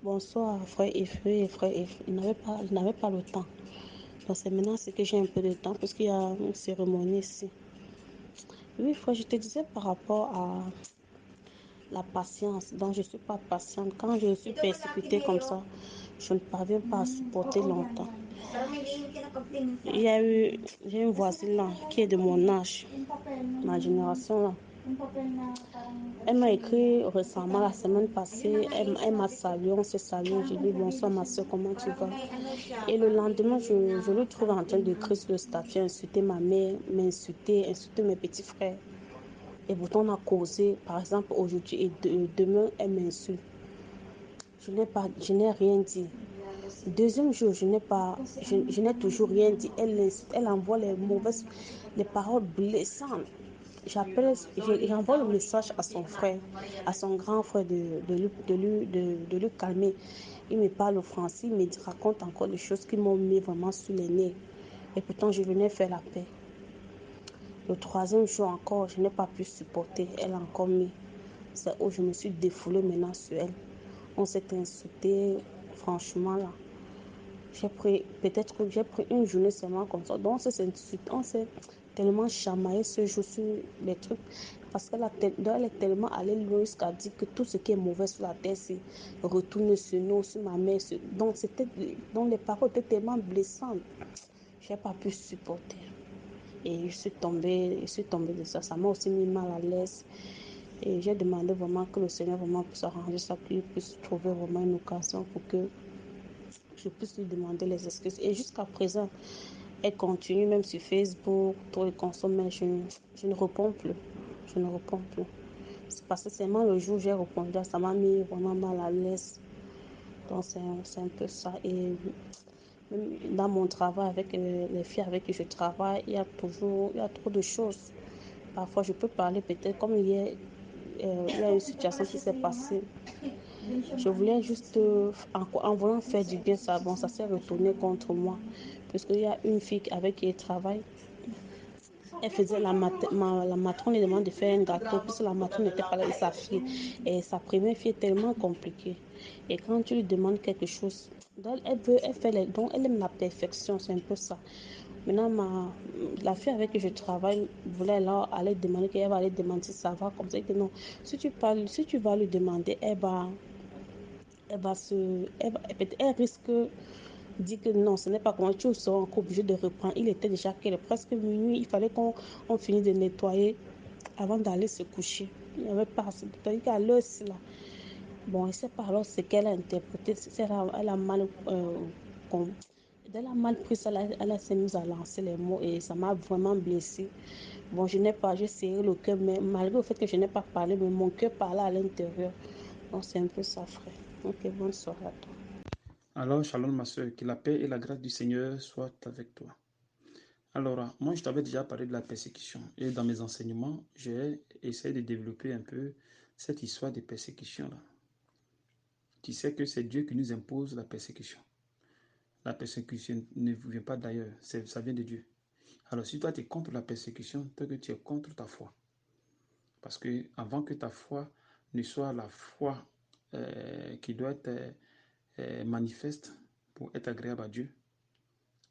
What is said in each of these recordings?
Bonsoir, frère Yves. Oui, frère Yves. Il n'avait pas le temps. Donc c'est maintenant que j'ai un peu de temps parce qu'il y a une cérémonie ici. Oui, frère, je te disais par rapport à la patience. Donc je ne suis pas patiente. Quand je suis persécutée comme ça, je ne parviens pas à supporter longtemps. J'ai une voisine là qui est de mon âge, ma génération là. Elle m'a écrit récemment, la semaine passée, elle m'a salué, on s'est salué, je lui ai dit bonsoir ma soeur, comment tu vas? Et le lendemain, je le trouve en train d'écrire sur le statut, insulter ma mère, m'insulter, insulter mes petits frères. Et pourtant on a causé, par exemple aujourd'hui et demain, elle m'insulte. Je n'ai rien dit. Deuxième jour, je n'ai toujours rien dit. Elle envoie les paroles blessantes. J'envoie le message à son frère, à son grand frère de lui calmer. Il me parle au français, il me raconte encore des choses qui m'ont mis vraiment sur les nerfs. Et pourtant, je venais faire la paix. Le troisième jour encore, je n'ai pas pu supporter. Elle a encore mis. C'est où je me suis défoulée maintenant sur elle. On s'est insulté, franchement là. J'ai pris une journée seulement comme ça. Donc on s'est tellement chamaillé ce jour sur les trucs. Parce qu'elle est tellement allée loin jusqu'à dire que tout ce qui est mauvais sur la terre, c'est retourne sur nous, sur ma mère. Donc les paroles étaient tellement blessantes. Je n'ai pas pu supporter. Et je suis tombée de ça. Ça m'a aussi mis mal à l'aise. Et j'ai demandé vraiment que le Seigneur vraiment puisse arranger ça, qu'il puisse trouver vraiment une occasion pour que je puisse lui demander les excuses. Et jusqu'à présent, elle continue même sur Facebook, tout le consomme, mais je ne réponds plus. Je ne réponds plus. C'est parce que seulement le jour où j'ai répondu, ça m'a mis vraiment mal à l'aise. Donc c'est un peu ça. Et même dans mon travail avec les filles avec qui je travaille, il y a trop de choses. Parfois, je peux parler peut-être comme hier, il y a une situation qui s'est passée. Je voulais juste, en voulant faire du bien, ça s'est retourné contre moi. Parce qu'il y a une fille avec qui elle travaille. Elle faisait la matrone lui demande de faire un gâteau, puisque la matrone n'était pas là et sa fille. Et sa première fille est tellement compliquée. Et quand tu lui demandes quelque chose, donc elle aime la perfection, c'est un peu ça. Maintenant, la fille avec qui je travaille voulait là aller demander qu'elle va aller demander si ça va comme ça. Elle dit non, si tu vas lui demander, elle risque de dire que non, ce n'est pas comment tu seras encore obligé de reprendre. Il était déjà presque minuit, il fallait qu'on finisse de nettoyer avant d'aller se coucher. Il n'y avait pas, c'est-à-dire qu'à l'heure là, bon, je ne sais pas alors ce qu'elle a interprété, elle a mal, elle a mal pris ça, elle s'est mise à lancer les mots et ça m'a vraiment blessée. Bon, j'ai serré le cœur, mais malgré le fait que je n'ai pas parlé, mais mon cœur parlait à l'intérieur. Donc c'est un peu ça, frère. Ok, bonne soirée à toi. Alors, shalom ma soeur, que la paix et la grâce du Seigneur soient avec toi. Alors, moi je t'avais déjà parlé de la persécution et dans mes enseignements, j'ai essayé de développer un peu cette histoire de persécution-là. Tu sais que c'est Dieu qui nous impose la persécution. La persécution ne vient pas d'ailleurs, ça vient de Dieu. Alors si toi tu es contre la persécution, c'est que tu es contre ta foi. Parce que avant que ta foi ne soit la foi qui doit être manifeste pour être agréable à Dieu,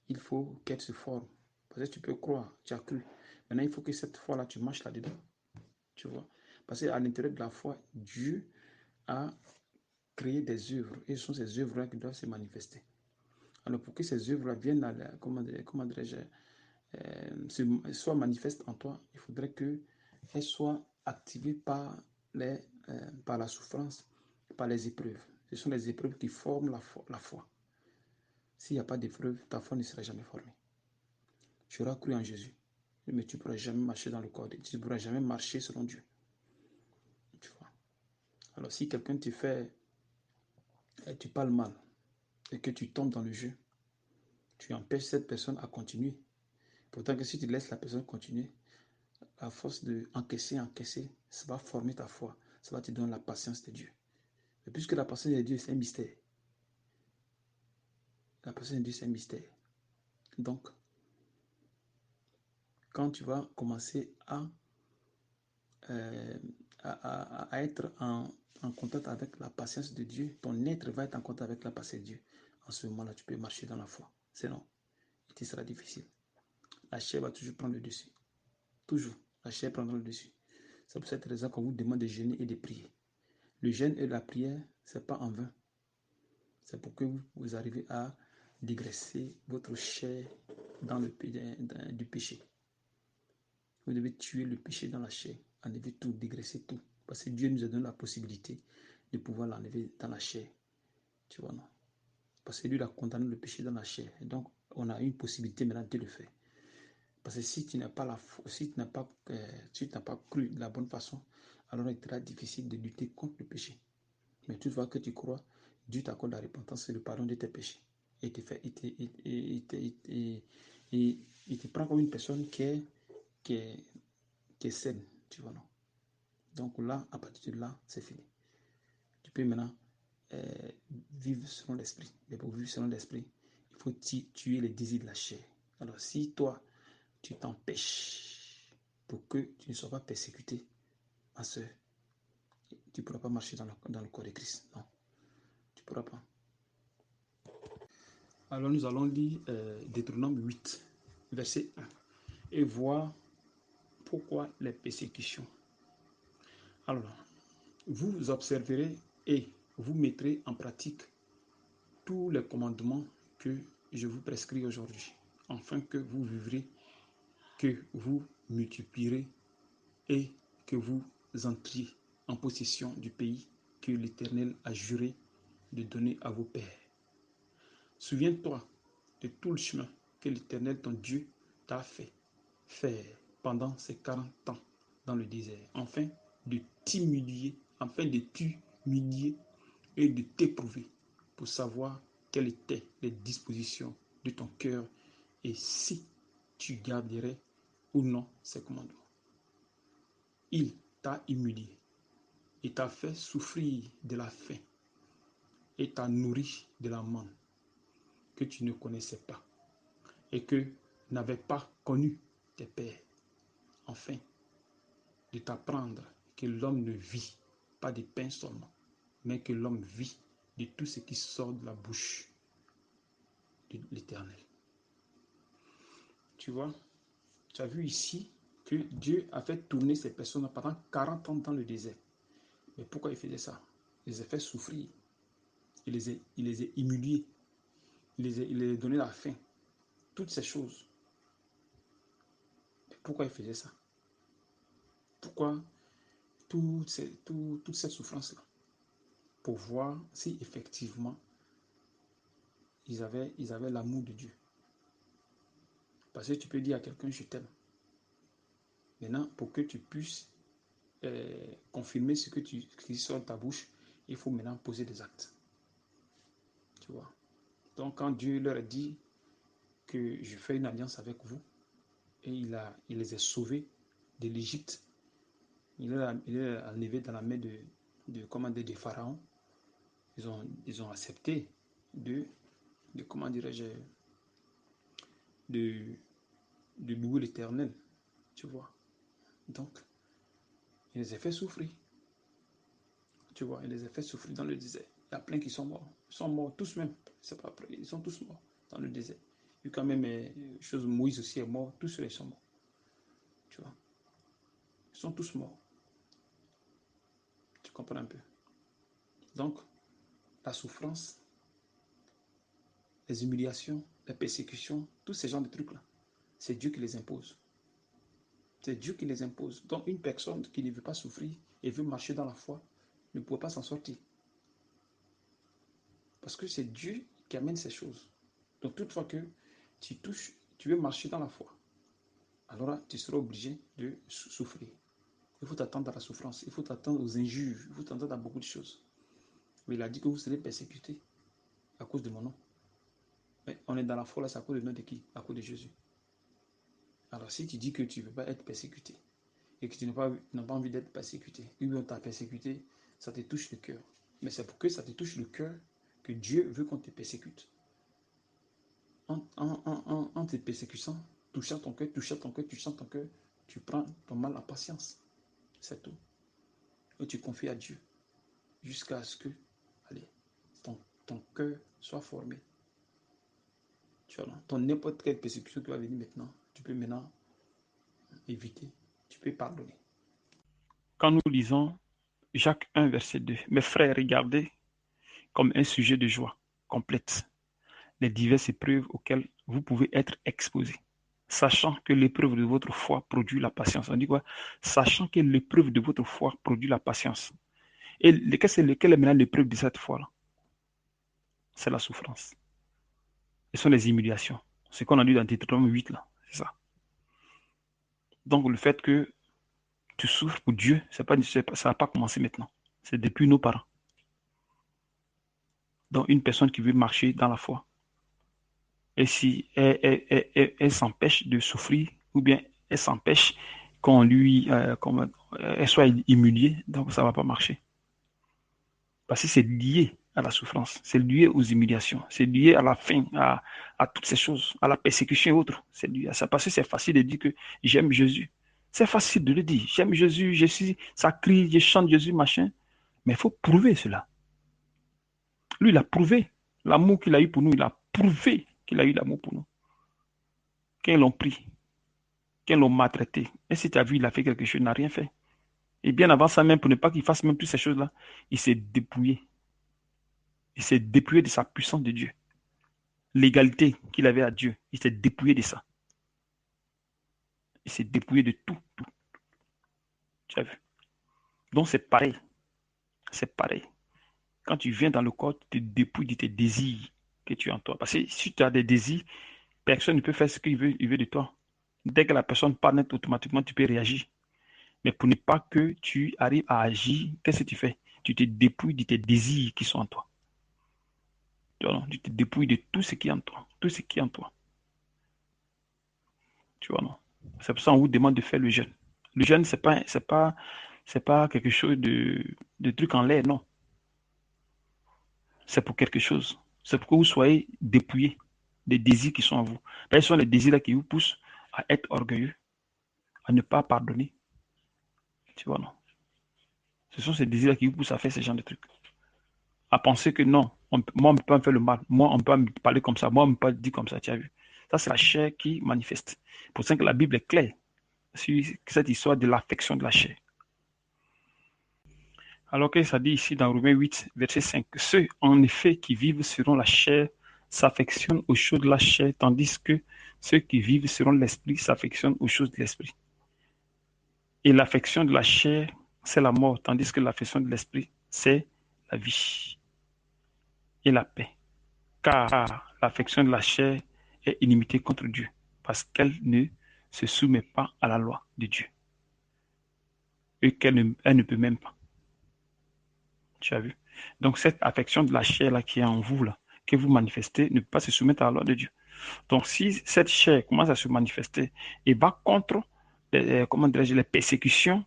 il faut qu'elle se forme. Parce que tu peux croire, tu as cru. Maintenant, il faut que cette foi-là, tu marches là-dedans. Tu vois? Parce qu'à l'intérieur de la foi, Dieu a créé des œuvres. Et ce sont ces œuvres-là qui doivent se manifester. Alors, pour que ces œuvres-là viennent, comment dirais-je, soient manifestes en toi, il faudrait qu'elles soient activées par la souffrance, par les épreuves. Ce sont les épreuves qui forment la foi. S'il n'y a pas d'épreuve, ta foi ne sera jamais formée. Tu auras cru en Jésus, mais tu ne pourras jamais marcher dans le corps de Dieu. Tu ne pourras jamais marcher selon Dieu. Tu vois? Alors, si quelqu'un te fait, tu parles mal et que tu tombes dans le jeu, tu empêches cette personne à continuer. Pourtant que si tu laisses la personne continuer, à force de encaisser, ça va former ta foi. Ça va te donner la patience de Dieu. Mais puisque la patience de Dieu, c'est un mystère. La patience de Dieu, c'est un mystère. Donc, quand tu vas commencer à à être en contact avec la patience de Dieu. Ton être va être en contact avec la patience de Dieu. En ce moment-là, tu peux marcher dans la foi. Sinon, il te sera difficile. La chair va toujours prendre le dessus. Toujours, la chair prendra le dessus. C'est pour cette raison qu'on vous demande de jeûner et de prier. Le jeûne et la prière, ce n'est pas en vain. C'est pour que vous arrivez à dégraisser votre chair dans du péché. Vous devez tuer le péché dans la chair, enlever tout, dégraisser tout. Parce que Dieu nous a donné la possibilité de pouvoir l'enlever dans la chair. Tu vois, non? Parce que lui, il a condamné le péché dans la chair. Et donc, on a une possibilité maintenant de le faire. Parce que si tu n'as pas si tu n'as pas cru de la bonne façon, alors il sera difficile de lutter contre le péché. Mais toutefois que tu crois, Dieu t'accorde la repentance et le pardon de tes péchés. Et il te prend comme une personne qui est saine, tu vois, non? Donc là, à partir de là, c'est fini. Tu peux maintenant vivre selon l'esprit. Mais pour vivre selon l'esprit, il faut tuer les désirs de la chair. Alors si toi, tu t'empêches pour que tu ne sois pas persécuté, ma soeur, tu ne pourras pas marcher dans le corps de Christ. Non, tu ne pourras pas. Alors nous allons lire Deutéronome 8, verset 1, et voir pourquoi les persécutions. Alors, vous observerez et vous mettrez en pratique tous les commandements que je vous prescris aujourd'hui, afin que vous vivrez, que vous multiplierez et que vous entriez en possession du pays que l'Éternel a juré de donner à vos pères. Souviens-toi de tout le chemin que l'Éternel, ton Dieu, t'a fait faire pendant ces 40 ans dans le désert, afin de t'humilier et de t'éprouver pour savoir quelles étaient les dispositions de ton cœur et si tu garderais ou non ces commandements. Il t'a humilié et t'a fait souffrir de la faim et t'a nourri de la manne que tu ne connaissais pas et que n'avaient pas connu tes pères, afin de t'apprendre que l'homme ne vit pas de pain seulement, mais que l'homme vit de tout ce qui sort de la bouche de l'Éternel. Tu vois, tu as vu ici que Dieu a fait tourner ces personnes pendant 40 ans dans le désert. Mais pourquoi il faisait ça? Il les a fait souffrir. Il les a humiliés. Il les a donné la faim. Toutes ces choses. Mais pourquoi il faisait ça? Pourquoi toute cette souffrance-là? Pour voir si effectivement ils avaient l'amour de Dieu. Parce que tu peux dire à quelqu'un je t'aime. Maintenant, pour que tu puisses confirmer ce qui sort de ta bouche, il faut maintenant poser des actes. Tu vois. Donc quand Dieu leur a dit que je fais une alliance avec vous, et il les a sauvés de l'Égypte, il les a enlevés dans la main de Pharaon, ils ont accepté comment dirais-je, de, de louer l'Éternel, tu vois. Donc, il les a fait souffrir, tu vois, il les a fait souffrir dans le désert. Il y a plein qui sont morts, ils sont morts tous même, c'est pas après, ils sont tous morts dans le désert. Il y a quand même chose, Moïse aussi est mort, tous ceux-là sont morts, tu vois. Ils sont tous morts, tu comprends un peu. Donc, la souffrance, les humiliations, les persécutions, tous ces genres de trucs-là, c'est Dieu qui les impose. C'est Dieu qui les impose. Donc une personne qui ne veut pas souffrir et veut marcher dans la foi ne pourra pas s'en sortir. Parce que c'est Dieu qui amène ces choses. Donc toutefois que tu veux marcher dans la foi, alors là, tu seras obligé de souffrir. Il faut t'attendre à la souffrance, il faut t'attendre aux injures, il faut t'attendre à beaucoup de choses. Mais il a dit que vous serez persécutés à cause de mon nom. Mais on est dans la foi là, c'est à cause de nom de qui? À cause de Jésus. Alors si tu dis que tu ne veux pas être persécuté et que tu n'as pas envie d'être persécuté, ou bien on t'a persécuté, ça te touche le cœur. Mais c'est pour que ça te touche le cœur que Dieu veut qu'on te persécute. En te persécutant, touchant ton cœur, tu prends ton mal en patience. C'est tout. que tu confies à Dieu jusqu'à ce que, allez, ton cœur soit formé. Tu vois, ton n'importe quelle persécution qui va venir maintenant, tu peux maintenant éviter, tu peux pardonner. Quand nous lisons Jacques 1, verset 2, mes frères, regardez comme un sujet de joie complète les diverses épreuves auxquelles vous pouvez être exposés, sachant que l'épreuve de votre foi produit la patience. On dit quoi? Sachant que l'épreuve de votre foi produit la patience. Et quelle est maintenant l'épreuve de cette foi-là? C'est la souffrance. Ce sont les humiliations. Ce qu'on a dit dans Deutéronome 8, là, c'est ça. Donc le fait que tu souffres pour Dieu, ça n'a pas commencé maintenant. C'est depuis nos parents. Donc une personne qui veut marcher dans la foi, et si elle s'empêche de souffrir, ou bien elle s'empêche qu'on lui, elle soit humiliée, donc ça ne va pas marcher. Parce que c'est lié à la souffrance, c'est lié aux humiliations, c'est lié à la faim, à toutes ces choses, à la persécution et autres. C'est lié à ça. Parce que c'est facile de dire que j'aime Jésus. C'est facile de le dire. J'aime Jésus, je suis, ça crie, je chante Jésus, machin. Mais il faut prouver cela. Lui, il a prouvé l'amour qu'il a eu pour nous. Il a prouvé qu'il a eu l'amour pour nous. Quand ils l'ont pris, quand ils l'ont maltraité. Et si tu as vu, il a fait quelque chose, il n'a rien fait. Et bien avant ça même, pour ne pas qu'il fasse même toutes ces choses-là, il s'est dépouillé. Il s'est dépouillé de sa puissance de Dieu. L'égalité qu'il avait à Dieu, il s'est dépouillé de ça. Il s'est dépouillé de tout. Tu as vu? Donc c'est pareil. C'est pareil. Quand tu viens dans le corps, tu te dépouilles de tes désirs que tu as en toi. Parce que si tu as des désirs, personne ne peut faire ce qu'il veut, il veut de toi. Dès que la personne parle net, automatiquement, tu peux réagir. Mais pour ne pas que tu arrives à agir, qu'est-ce que tu fais? Tu te dépouilles de tes désirs qui sont en toi. Tu te dépouilles de tout ce qui est en toi. Tout ce qui est en toi. Tu vois, non? C'est pour ça qu'on vous demande de faire le jeûne. Le jeûne, c'est pas quelque chose de truc en l'air, non. C'est pour quelque chose. C'est pour que vous soyez dépouillés des désirs qui sont en vous. Ce sont les désirs là qui vous poussent à être orgueilleux, à ne pas pardonner. Tu vois, non? Ce sont ces désirs là qui vous poussent à faire ce genre de trucs. À penser que non, moi, on ne peut pas me faire le mal. Moi, on ne peut pas me parler comme ça. Moi, on ne peut pas dire comme ça. Tu as vu? Ça, c'est la chair qui manifeste. C'est pour ça que la Bible est claire sur cette histoire de l'affection de la chair. Alors que ça dit ici dans Romains 8, verset 5, ceux en effet qui vivent selon la chair s'affectionnent aux choses de la chair, tandis que ceux qui vivent selon l'esprit s'affectionnent aux choses de l'esprit. Et l'affection de la chair, c'est la mort, tandis que l'affection de l'esprit, c'est la vie et la paix. Car l'affection de la chair est inimité contre Dieu, parce qu'elle ne se soumet pas à la loi de Dieu. Et elle ne peut même pas. Tu as vu? Donc cette affection de la chair là qui est en vous là, que vous manifestez, ne peut pas se soumettre à la loi de Dieu. Donc si cette chair commence à se manifester et va contre les persécutions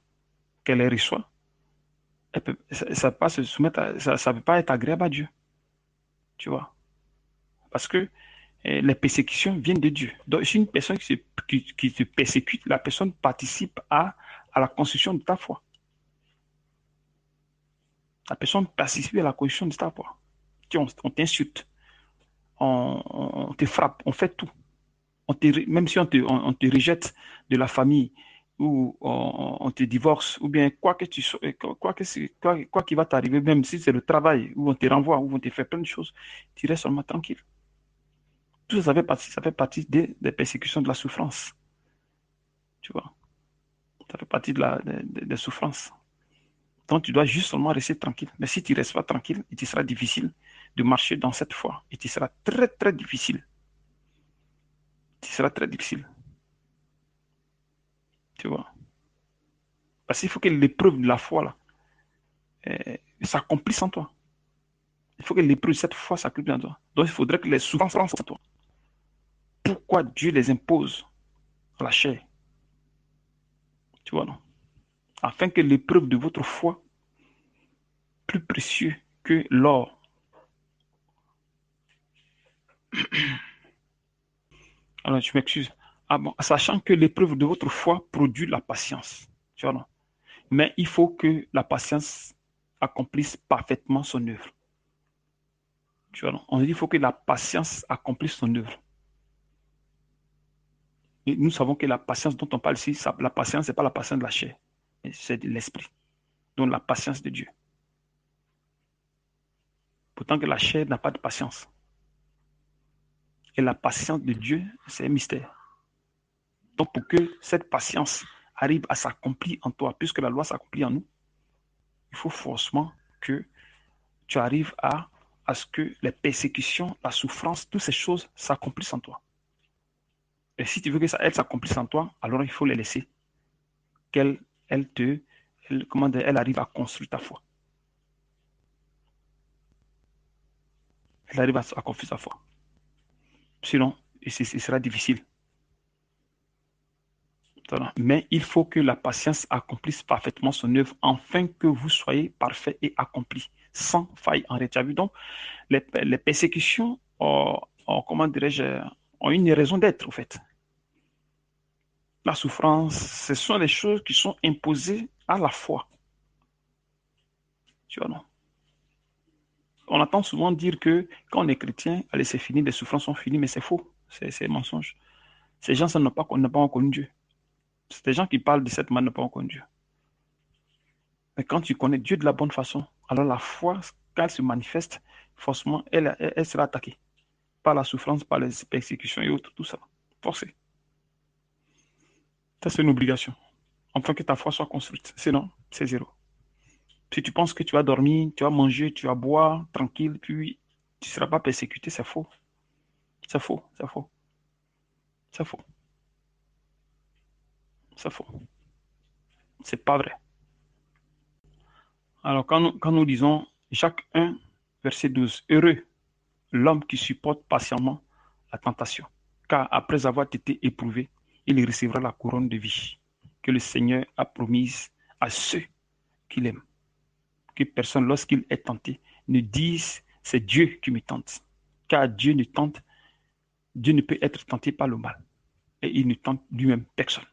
qu'elle reçoit, ça peut pas se soumettre ça peut pas être agréable à Dieu. Tu vois? Parce que les persécutions viennent de Dieu. Donc si une personne qui te persécute, la personne participe à la construction de ta foi. La personne participe à la construction de ta foi. On t'insulte, on te frappe, on fait tout. Même si on te rejette de la famille ou on te divorce, ou bien quoi qu'il va t'arriver, même si c'est le travail, où on te renvoie, où on te fait plein de choses, tu restes seulement tranquille. Tout ça, ça fait partie des persécutions de la souffrance. Tu vois, ça fait partie des souffrances. Donc, tu dois juste seulement rester tranquille. Mais si tu ne restes pas tranquille, il te sera difficile de marcher dans cette foi. Il te sera très, très difficile. Il sera très difficile. Tu vois. Parce qu'il faut que l'épreuve de la foi, là, s'accomplisse en toi. Il faut que l'épreuve de cette foi s'accomplisse en toi. Donc, il faudrait que les souffrances en toi. Pourquoi Dieu les impose à la chair? Tu vois, non? Afin que l'épreuve de votre foi, plus précieux que l'or. Alors, je m'excuse. Ah bon, sachant que l'épreuve de votre foi produit la patience. Tu vois, non? Mais il faut que la patience accomplisse parfaitement son œuvre. Tu vois, non? On dit qu'il faut que la patience accomplisse son œuvre. Et nous savons que la patience dont on parle ici, la patience, ce n'est pas la patience de la chair, c'est de l'esprit. Donc la patience de Dieu. Pourtant que la chair n'a pas de patience. Et la patience de Dieu, c'est un mystère. Donc pour que cette patience arrive à s'accomplir en toi, puisque la loi s'accomplit en nous, il faut forcément que tu arrives à ce que les persécutions, la souffrance, toutes ces choses s'accomplissent en toi. Et si tu veux que ça elles s'accomplissent en toi, alors il faut les laisser. Qu'elles elle arrive à construire ta foi. Elle arrive à construire ta foi. Sinon, ce sera difficile. Mais il faut que la patience accomplisse parfaitement son œuvre, afin que vous soyez parfaits et accomplis, sans faille en rien. Tu as vu donc, les persécutions comment dirais-je, ont une raison d'être, en fait. La souffrance, ce sont les choses qui sont imposées à la foi. Tu vois, non? On entend souvent dire que quand on est chrétien, allez, c'est fini, les souffrances sont finies, mais c'est faux, c'est un mensonge. Ces gens, ça n'ont pas connu Dieu. C'est des gens qui parlent de cette manière, n'ont pas connu Dieu. Mais quand tu connais Dieu de la bonne façon, alors la foi, quand elle se manifeste, forcément, elle sera attaquée par la souffrance, par les persécutions et autres, tout ça. Forcé. Ça, c'est une obligation. Enfin que ta foi soit construite. Sinon, c'est zéro. Si tu penses que tu vas dormir, tu vas manger, tu vas boire, tranquille, puis tu ne seras pas persécuté, c'est faux. C'est faux, c'est faux. C'est faux. C'est faux. C'est pas vrai. Alors, quand nous lisons Jacques 1, verset 12, heureux l'homme qui supporte patiemment la tentation, car après avoir été éprouvé, il recevra la couronne de vie que le Seigneur a promise à ceux qui l'aiment. Que personne, lorsqu'il est tenté, ne dise c'est Dieu qui me tente, car Dieu ne peut être tenté par le mal, et il ne tente lui-même personne.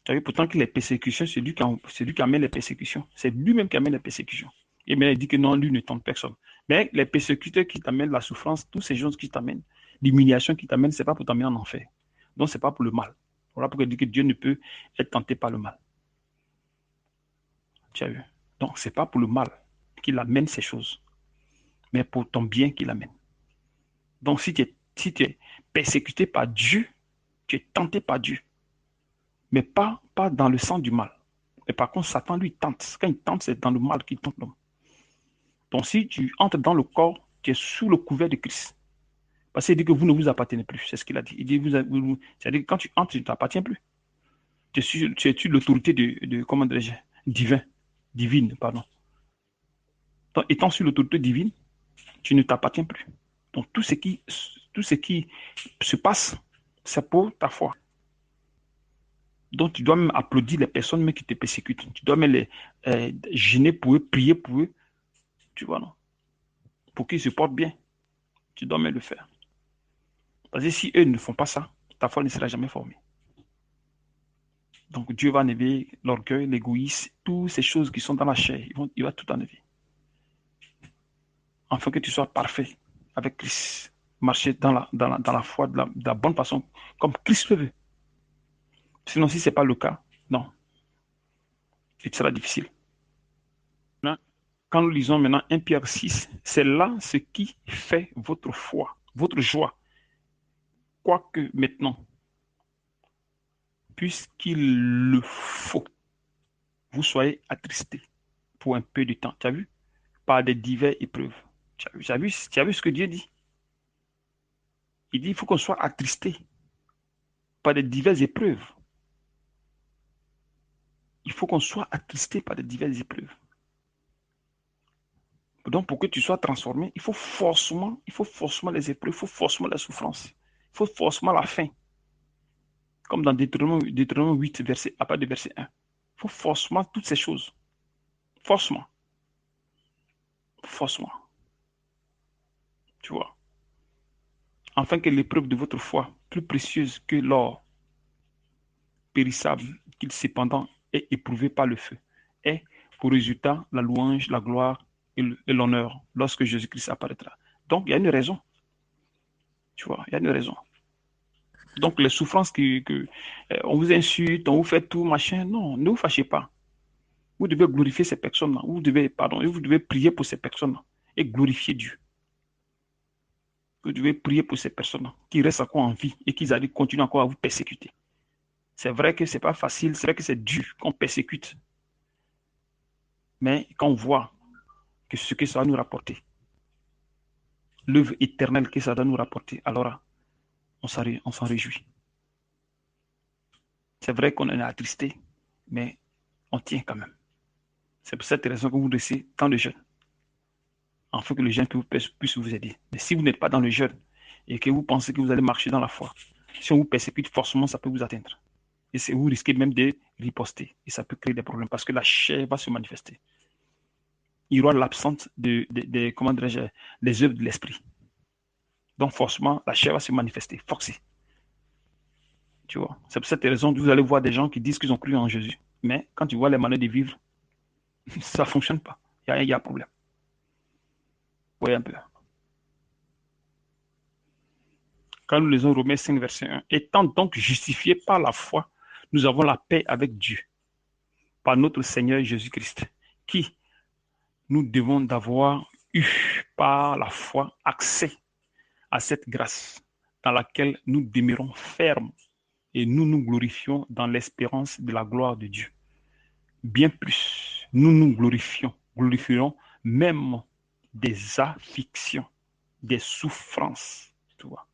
Tu as vu, pourtant que les persécutions, c'est lui qui amène les persécutions. C'est lui-même qui amène les persécutions. Et bien, il dit que non, lui ne tente personne. Mais les persécuteurs qui t'amènent la souffrance, toutes ces choses qui t'amènent, l'humiliation qui t'amène, ce n'est pas pour t'amener en enfer. Donc, ce n'est pas pour le mal. Voilà pourquoi il dit que Dieu ne peut être tenté par le mal. Tu as vu? Donc, ce n'est pas pour le mal qu'il amène ces choses, mais pour ton bien qu'il amène. Donc, si tu es persécuté par Dieu, tu es tenté par Dieu, mais pas dans le sens du mal. Mais par contre, Satan, lui, tente. Quand il tente, c'est dans le mal qu'il tente l'homme. Donc, si tu entres dans le corps, tu es sous le couvert de Christ. Parce qu'il dit que vous ne vous appartenez plus. C'est ce qu'il a dit. Il dit, c'est-à-dire que quand tu entres, tu ne t'appartiens plus. Tu es sur l'autorité comment dirais-je, divine, pardon. Donc, étant sur l'autorité divine, tu ne t'appartiens plus. Donc, tout ce qui se passe, c'est pour ta foi. Donc, tu dois même applaudir les personnes même qui te persécutent. Tu dois même les gêner pour eux, prier pour eux. Tu vois, non? Pour qu'ils se portent bien. Tu dois même le faire. Parce que si eux ne font pas ça, ta foi ne sera jamais formée. Donc, Dieu va enlever l'orgueil, l'égoïsme, toutes ces choses qui sont dans la chair. Il va tout enlever. Afin que tu sois parfait avec Christ. Marcher dans la foi de la bonne façon, comme Christ le veut. Sinon, si ce n'est pas le cas, non. Il sera difficile. Quand nous lisons maintenant 1 Pierre 6, c'est là ce qui fait votre foi, votre joie. Quoique maintenant, puisqu'il le faut, vous soyez attristés pour un peu de temps. Tu as vu? Par des diverses épreuves. Tu as vu ce que Dieu dit? Il dit il faut qu'on soit attristé par des diverses épreuves. Il faut qu'on soit attristé par des diverses épreuves. Donc, pour que tu sois transformé, il faut forcément les épreuves, il faut forcément la souffrance, il faut forcément la faim. Comme dans Deutéronome 8, à partir de verset 1. Il faut forcément toutes ces choses. Forcément. Forcément. Tu vois. Afin que l'épreuve de votre foi, plus précieuse que l'or périssable, qu'il cependant est éprouvé par le feu, et pour résultat la louange, la gloire et l'honneur lorsque Jésus-Christ apparaîtra. Donc, il y a une raison. Tu vois, il y a une raison. Donc, les souffrances on vous insulte, on vous fait tout, machin, non, ne vous fâchez pas. Vous devez glorifier ces personnes-là. Vous devez prier pour ces personnes-là et glorifier Dieu. Vous devez prier pour ces personnes-là qui restent encore en vie et qui continuent encore à vous persécuter. C'est vrai que ce n'est pas facile, c'est vrai que c'est dur qu'on persécute. Mais quand on voit que ce que ça va nous rapporter, l'œuvre éternelle que ça doit nous rapporter, alors on s'en réjouit. C'est vrai qu'on est attristé, mais on tient quand même. C'est pour cette raison que vous laissez tant de jeûne, afin que le jeûne puisse vous aider. Mais si vous n'êtes pas dans le jeûne et que vous pensez que vous allez marcher dans la foi, si on vous persécute, forcément, ça peut vous atteindre. Et vous risquez même de riposter. Et ça peut créer des problèmes parce que la chair va se manifester. Il y aura l'absence des œuvres de l'esprit. Donc, forcément, la chair va se manifester, forcée. Tu vois, c'est pour cette raison que vous allez voir des gens qui disent qu'ils ont cru en Jésus. Mais quand tu vois les manières de vivre, ça ne fonctionne pas. Il y a un problème. Vous voyez un peu. Quand nous lisons Romains 5, verset 1, étant donc justifiés par la foi, nous avons la paix avec Dieu, par notre Seigneur Jésus-Christ, qui nous devons d'avoir eu par la foi accès à cette grâce dans laquelle nous demeurons fermes et nous nous glorifions dans l'espérance de la gloire de Dieu. Bien plus, nous nous glorifierons même des afflictions, des souffrances, tu vois,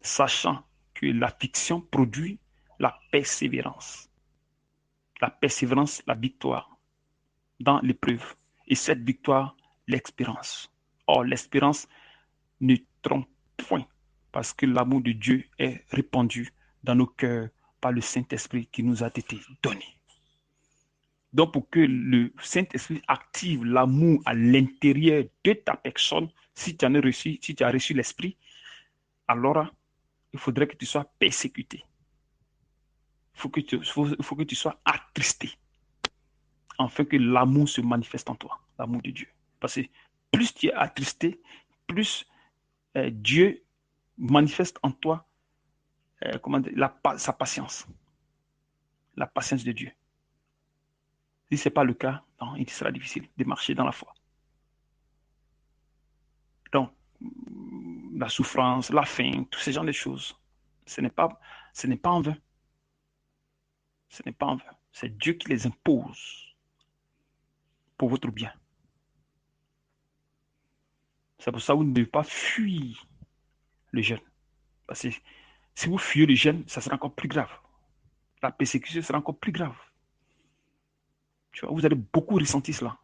sachant que l'affliction produit la persévérance, la victoire dans l'épreuve, et cette victoire, l'expérience. Or, l'espérance ne trompe point, parce que l'amour de Dieu est répandu dans nos cœurs par le Saint-Esprit qui nous a été donné. Donc, pour que le Saint-Esprit active l'amour à l'intérieur de ta personne, si tu as reçu l'Esprit, alors il faudrait que tu sois persécuté. Il faut que tu sois attristé, afin que l'amour se manifeste en toi, l'amour de Dieu. Parce que plus tu es attristé, plus Dieu manifeste en toi sa patience, la patience de Dieu. Si ce n'est pas le cas, non, il sera difficile de marcher dans la foi. Donc, la souffrance, la faim, tous ces genres de choses, ce n'est pas en vain. Ce n'est pas en vain. C'est Dieu qui les impose pour votre bien. C'est pour ça que vous ne devez pas fuir le jeûne. Parce que si vous fuyez le jeûne, ça sera encore plus grave. La persécution sera encore plus grave. Tu vois, vous allez beaucoup ressentir cela.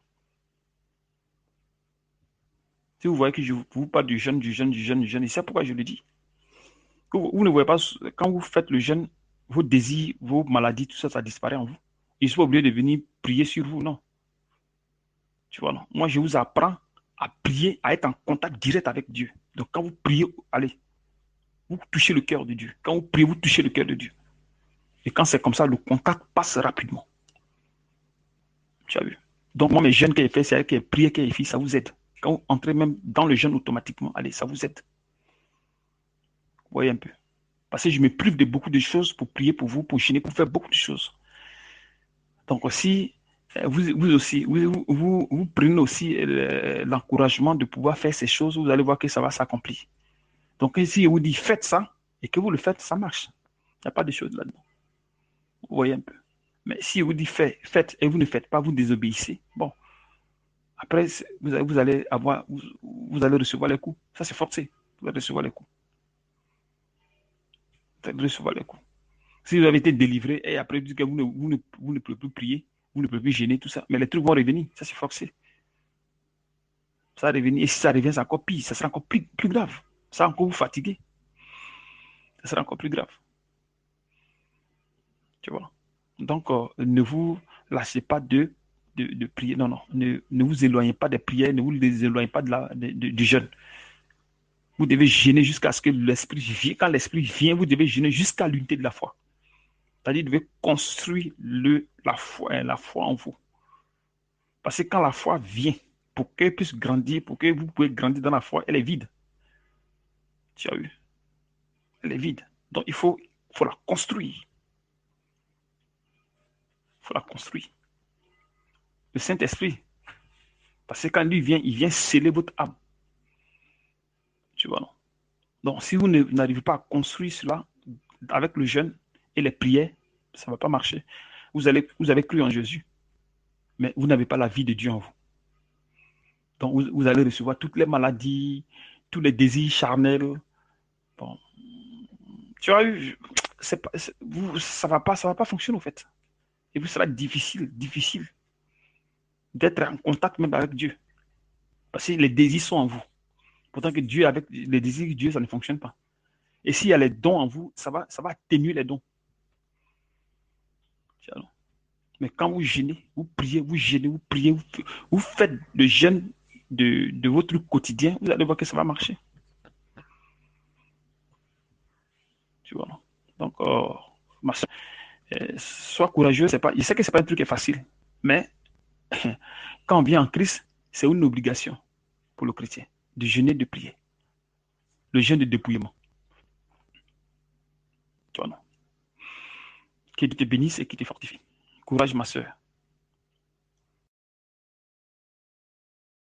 Si vous voyez que je vous parle du jeûne, et c'est pourquoi je le dis. Vous ne voyez pas, quand vous faites le jeûne, vos désirs, vos maladies, tout ça, ça disparaît en vous. Ils ne sont pas obligés de venir prier sur vous, non. Tu vois, non. Moi, je vous apprends à prier, à être en contact direct avec Dieu. Donc, quand vous priez, allez, vous touchez le cœur de Dieu. Quand vous priez, vous touchez le cœur de Dieu. Et quand c'est comme ça, le contact passe rapidement. Tu as vu? Donc, moi, mes jeûnes que j'ai fait, c'est avec les prières que j'ai fait, ça vous aide. Quand vous entrez même dans le jeûne automatiquement, allez, ça vous aide. Vous voyez un peu. Parce que je me prive de beaucoup de choses pour prier pour vous, pour jeûner, pour faire beaucoup de choses. Donc, aussi, vous prenez aussi l'encouragement de pouvoir faire ces choses, vous allez voir que ça va s'accomplir. Donc, si vous dit faites ça, et que vous le faites, ça marche. Il n'y a pas de choses là-dedans. Vous voyez un peu. Mais si vous dit faites, et vous ne faites pas, vous désobéissez. Bon. Après, vous allez recevoir les coups. Ça, c'est forcé. Vous allez recevoir les coups. Vous allez recevoir les coups. Si vous avez été délivré, et après, vous dites que vous ne pouvez plus prier, vous ne pouvez plus gêner, tout ça. Mais les trucs vont revenir. Ça, c'est forcé. Ça va revenir. Et si ça revient, c'est encore pire. Ça sera encore plus grave. Ça va encore vous fatiguer. Ça sera encore plus grave. Tu vois. Donc, ne vous lâchez pas de prier. Non. Ne vous éloignez pas des prières. Ne vous éloignez pas du jeûne. Vous devez jeûner jusqu'à ce que l'Esprit vienne. Quand l'Esprit vient, vous devez jeûner jusqu'à l'unité de la foi. C'est-à-dire, vous devez construire la foi en vous. Parce que quand la foi vient, pour qu'elle puisse grandir, pour que vous puissiez grandir dans la foi, elle est vide. Tu as vu? Elle est vide. Donc, il faut la construire. Il faut la construire. Le Saint-Esprit, parce que quand lui vient, il vient sceller votre âme. Tu vois, non? Donc, si vous n'arrivez pas à construire cela avec le jeûne et les prières, ça ne va pas marcher. Vous avez cru en Jésus, mais vous n'avez pas la vie de Dieu en vous. Donc, vous allez recevoir toutes les maladies, tous les désirs charnels. Bon, tu as eu, ça va pas fonctionner, en fait. Et vous sera difficile d'être en contact même avec Dieu. Parce que les désirs sont en vous. Pourtant que Dieu, avec les désirs de Dieu, ça ne fonctionne pas. Et s'il y a les dons en vous, ça va atténuer les dons. Mais quand vous jeûnez, vous priez, vous jeûnez, vous priez, vous faites le jeûne de votre quotidien, vous allez voir que ça va marcher. Tu vois, non? Donc, ma soeur, sois courageux. Je sais que ce n'est pas un truc qui est facile, mais quand on vient en Christ, c'est une obligation pour le chrétien de jeûner, de prier. Le jeûne de dépouillement. Tu vois, non? Qu'il te bénisse et qu'il te fortifie. Courage, ma soeur.